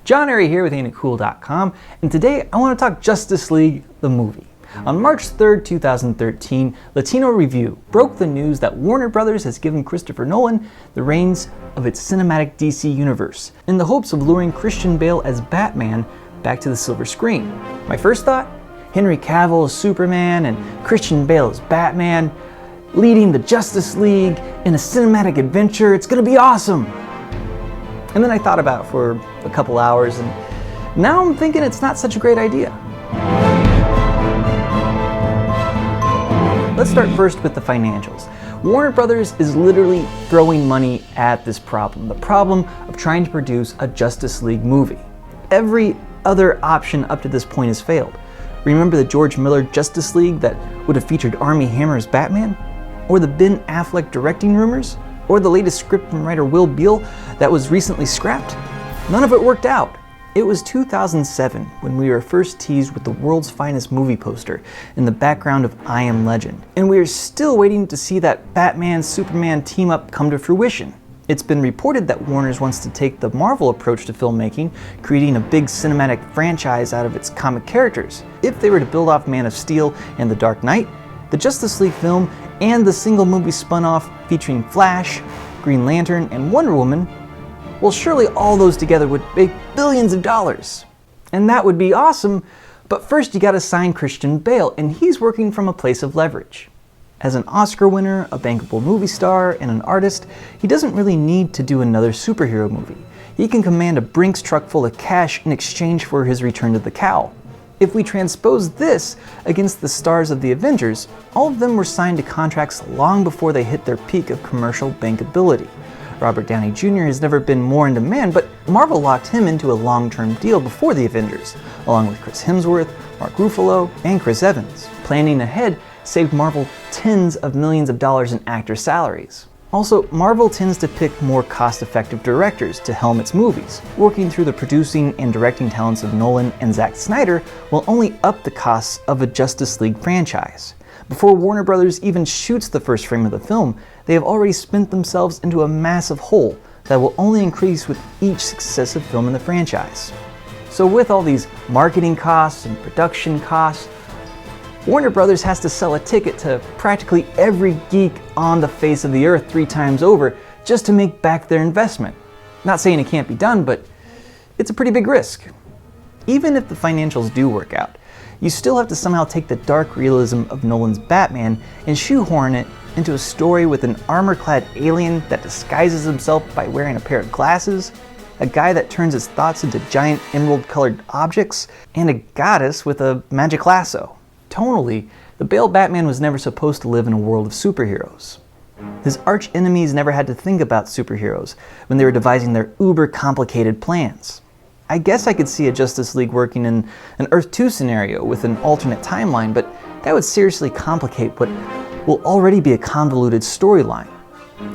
John Airy here with AintItCool.com, and today I want to talk Justice League, the movie. On March 3rd, 2013, Latino Review broke the news that Warner Brothers has given Christopher Nolan the reins of its cinematic DC universe, in the hopes of luring Christian Bale as Batman back to the silver screen. My first thought? Henry Cavill as Superman and Christian Bale as Batman, leading the Justice League in a cinematic adventure. It's gonna be awesome! And then I thought about it for a couple hours, and now I'm thinking it's not such a great idea. Let's start first with the financials. Warner Brothers is literally throwing money at this problem, the problem of trying to produce a Justice League movie. Every other option up to this point has failed. Remember the George Miller Justice League that would have featured Armie Hammer as Batman? Or the Ben Affleck directing rumors? Or the latest script from writer Will Beall that was recently scrapped? None of it worked out. It was 2007 when we were first teased with the world's finest movie poster in the background of I Am Legend. And we are still waiting to see that Batman-Superman team-up come to fruition. It's been reported that Warner wants to take the Marvel approach to filmmaking, creating a big cinematic franchise out of its comic characters. If they were to build off Man of Steel and The Dark Knight, the Justice League film, and the single movie spun-off featuring Flash, Green Lantern, and Wonder Woman, well, surely all those together would make billions of dollars. And that would be awesome, but first you gotta sign Christian Bale, and he's working from a place of leverage. As an Oscar winner, a bankable movie star, and an artist, he doesn't really need to do another superhero movie. He can command a Brinks truck full of cash in exchange for his return to the cowl. If we transpose this against the stars of the Avengers, all of them were signed to contracts long before they hit their peak of commercial bankability. Robert Downey Jr. has never been more in demand, but Marvel locked him into a long-term deal before the Avengers, along with Chris Hemsworth, Mark Ruffalo, and Chris Evans. Planning ahead saved Marvel tens of millions of dollars in actor salaries. Also, Marvel tends to pick more cost-effective directors to helm its movies. Working through the producing and directing talents of Nolan and Zack Snyder will only up the costs of a Justice League franchise. Before Warner Brothers even shoots the first frame of the film, they have already spent themselves into a massive hole that will only increase with each successive film in the franchise. So with all these marketing costs and production costs, Warner Brothers has to sell a ticket to practically every geek on the face of the earth 3 times over just to make back their investment. Not saying it can't be done, but it's a pretty big risk. Even if the financials do work out, you still have to somehow take the dark realism of Nolan's Batman and shoehorn it into a story with an armor-clad alien that disguises himself by wearing a pair of glasses, a guy that turns his thoughts into giant emerald-colored objects, and a goddess with a magic lasso. Tonally, the Bale Batman was never supposed to live in a world of superheroes. His arch-enemies never had to think about superheroes when they were devising their uber-complicated plans. I guess I could see a Justice League working in an Earth 2 scenario with an alternate timeline, but that would seriously complicate what will already be a convoluted storyline.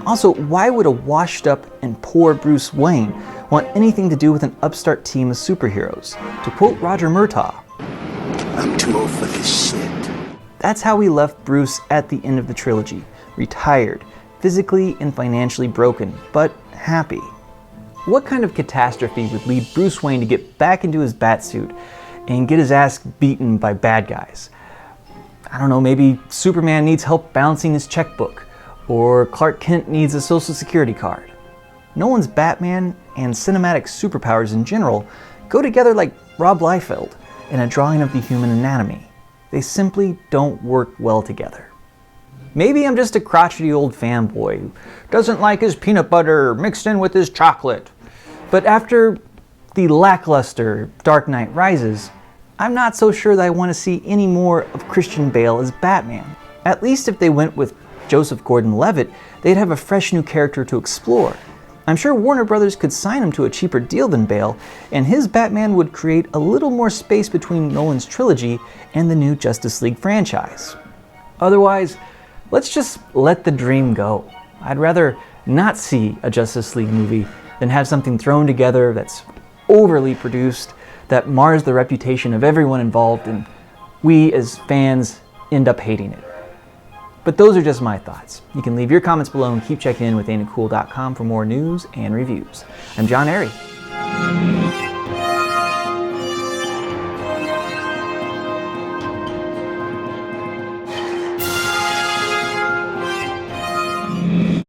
Also, why would a washed-up and poor Bruce Wayne want anything to do with an upstart team of superheroes? To quote Roger Murtaugh, "I'm too old for this shit." That's how we left Bruce at the end of the trilogy, retired, physically and financially broken, but happy. What kind of catastrophe would lead Bruce Wayne to get back into his batsuit and get his ass beaten by bad guys? I don't know, maybe Superman needs help balancing his checkbook, or Clark Kent needs a social security card. Nolan's Batman and cinematic superpowers in general go together like Rob Liefeld in a drawing of the human anatomy. They simply don't work well together. Maybe I'm just a crotchety old fanboy who doesn't like his peanut butter mixed in with his chocolate. But after the lackluster Dark Knight Rises, I'm not so sure that I want to see any more of Christian Bale as Batman. At least if they went with Joseph Gordon-Levitt, they'd have a fresh new character to explore. I'm sure Warner Brothers could sign him to a cheaper deal than Bale, and his Batman would create a little more space between Nolan's trilogy and the new Justice League franchise. Otherwise, let's just let the dream go. I'd rather not see a Justice League movie than have something thrown together that's overly produced, that mars the reputation of everyone involved, and we as fans end up hating it. But those are just my thoughts. You can leave your comments below and keep checking in with AintItCool.com for more news and reviews. I'm John Airy.